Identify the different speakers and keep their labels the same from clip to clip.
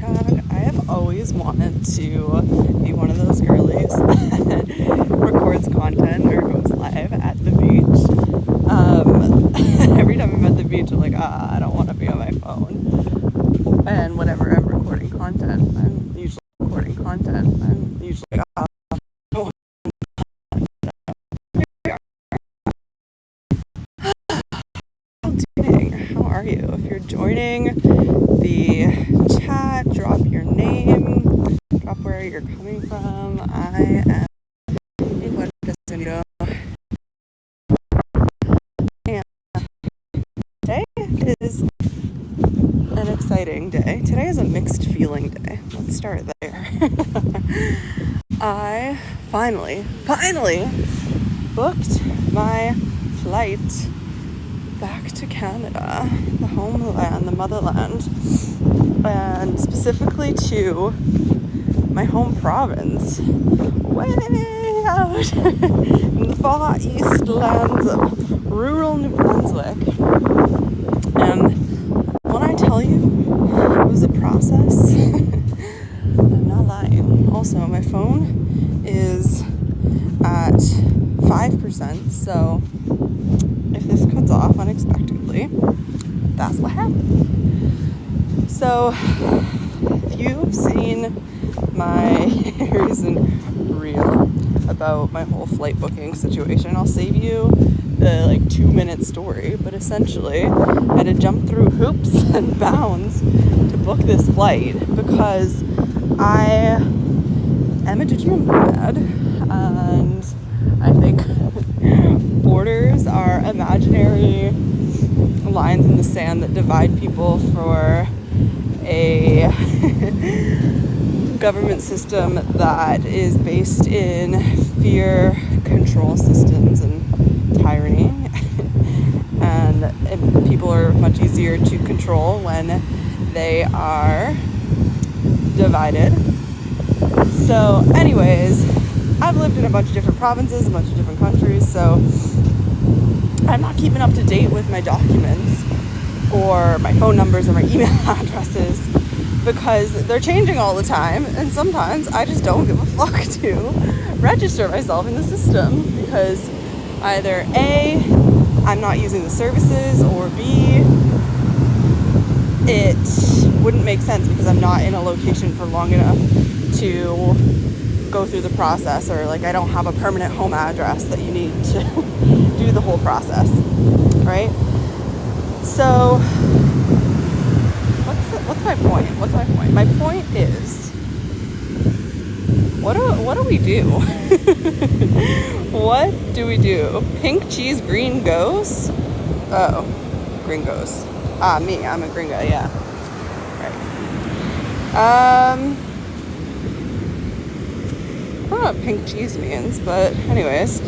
Speaker 1: TikTok. I have always wanted to be one of those girlies that records content or goes live at the beach. Every time I'm at the beach, I'm like, I don't want to be on my phone. And whenever I'm recording content, I'm usually like, how are you? If you're joining the chat, drop your name, drop where you're coming from. I am in Puerto Rico, and today is an exciting day. Today is a mixed feeling day. Let's start there. I finally booked my flight back to Canada, the homeland, the motherland, and specifically to my home province, way out in the far east lands of rural New Brunswick. And when I tell you it was a process, I'm not lying. Also, my phone is at 5%, so if this cuts off unexpectedly, that's what happened. So, if you've seen my recent reel about my whole flight booking situation, I'll save you the 2-minute story, but essentially I had to jump through hoops and bounds to book this flight because I am a digital nomad, and I think borders are imaginary lines in the sand that divide people for a government system that is based in fear, control systems, and tyranny. And people are much easier to control when they are divided. So anyways, I've lived in a bunch of different provinces, a bunch of different countries, so I'm not keeping up to date with my documents or my phone numbers or my email addresses because they're changing all the time, and sometimes I just don't give a fuck to register myself in the system because either A, I'm not using the services, or B, it wouldn't make sense because I'm not in a location for long enough to go through the process, or I don't have a permanent home address that you need to do the whole process, right? So what's my point? My point is, what do we do? What do we do? Pink cheese, green goes? Oh, gringos. Me, I'm a gringo, yeah. Right. I don't know what pink cheese means, but anyways,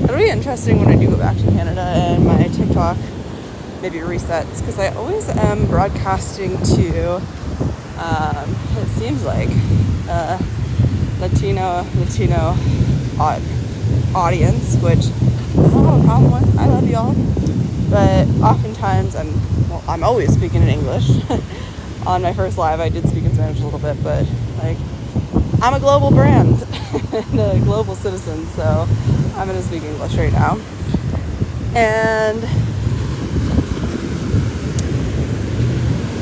Speaker 1: it'll be interesting when I do go back to Canada and my TikTok maybe resets, because I always am broadcasting to, it seems like, Latino audience, which I don't have a problem with. I love y'all, but oftentimes I'm always speaking in English. On my first live, I did speak in Spanish a little bit, but I'm a global brand and a global citizen, so I'm going to speak English right now. And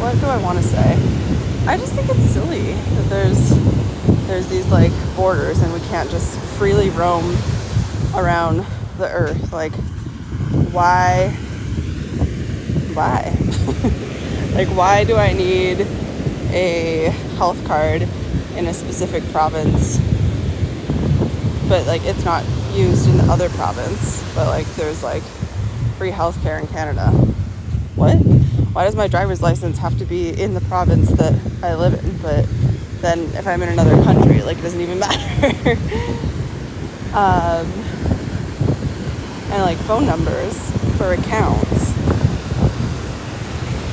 Speaker 1: what do I want to say? I just think it's silly that there's these borders and we can't just freely roam around the earth. Why? Why do I need a health card in a specific province, but it's not used in the other province, but there's free healthcare in Canada? What? Why does my driver's license have to be in the province that I live in, but then if I'm in another country, it doesn't even matter? And phone numbers for accounts,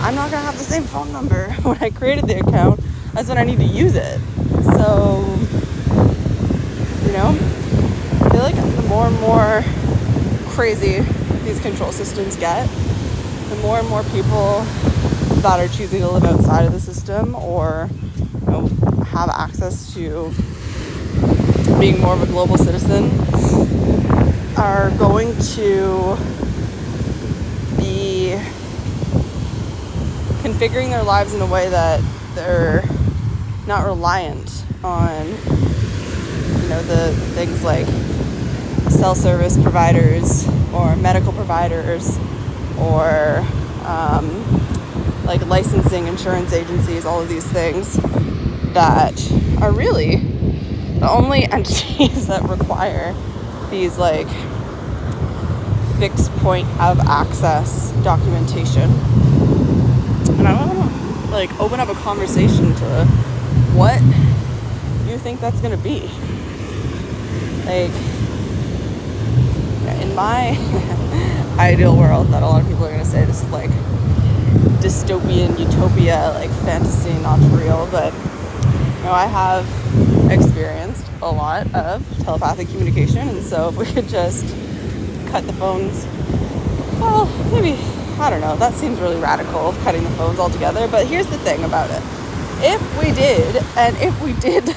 Speaker 1: I'm not gonna have the same phone number when I created the account as when I need to use it. So, I feel like the more and more crazy these control systems get, the more and more people that are choosing to live outside of the system or, have access to being more of a global citizen are going to be configuring their lives in a way that they're not reliant on, the things like cell service providers or medical providers or like licensing insurance agencies, all of these things that are really the only entities that require these like fixed point of access documentation. And I want to like open up a conversation to what you think that's going to be. Like, in my ideal world that a lot of people are going to say this is like dystopian, utopia, like fantasy, not real, but I have experienced a lot of telepathic communication, and so if we could just cut the phones, well, maybe, I don't know, that seems really radical, cutting the phones altogether, but here's the thing about it. If we did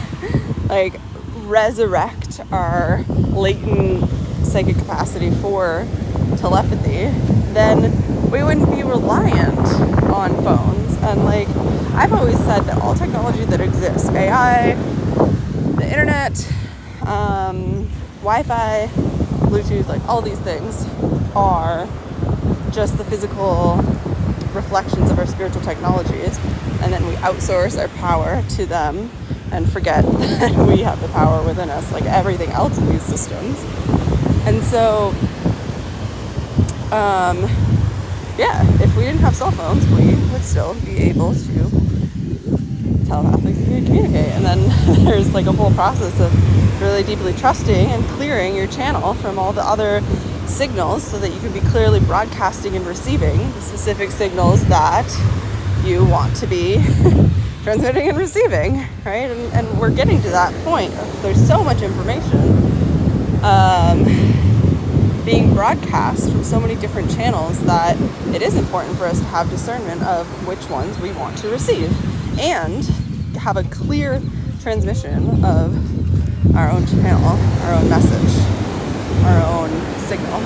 Speaker 1: like resurrect our latent psychic capacity for telepathy, then we wouldn't be reliant on phones. And like I've always said that all technology that exists, AI, the internet, Wi-Fi, Bluetooth, like all these things are just the physical reflections of our spiritual technologies, and then we outsource our power to them and forget that we have the power within us, like everything else in these systems. And so if we didn't have cell phones, we would still be able to telepathically communicate. And then there's like a whole process of really deeply trusting and clearing your channel from all the other signals so that you can be clearly broadcasting and receiving the specific signals that you want to be transmitting and receiving, right? And we're getting to that point. There's so much information being broadcast from so many different channels that it is important for us to have discernment of which ones we want to receive and have a clear transmission of our own channel, our own message, our own signal.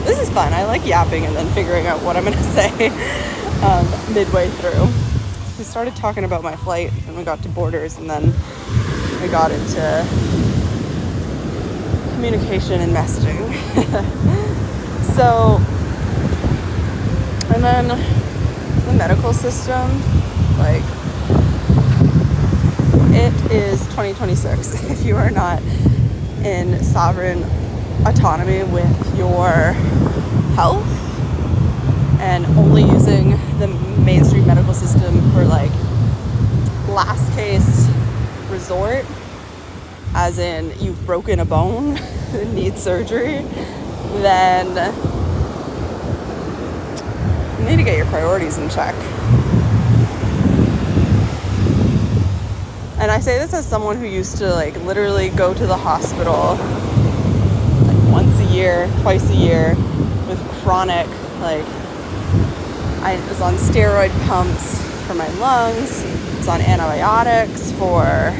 Speaker 1: This is fun. I like yapping and then figuring out what I'm going to say midway through. We started talking about my flight and we got to borders, and then we got into communication and messaging. So, and then the medical system, like, it is 2026. If you are not in sovereign autonomy with your health and only using the mainstream medical system for like last case resort, as in you've broken a bone and need surgery, then you need to get your priorities in check. And I say this as someone who used to like literally go to the hospital like once a year, twice a year with chronic, like I was on steroid pumps for my lungs, I was on antibiotics for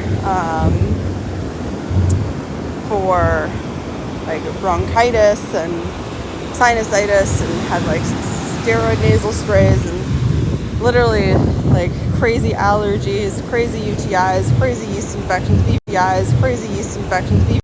Speaker 1: like bronchitis and sinusitis, and had like steroid nasal sprays and literally like crazy allergies, crazy UTIs, crazy yeast infections, BPIs, crazy yeast infections,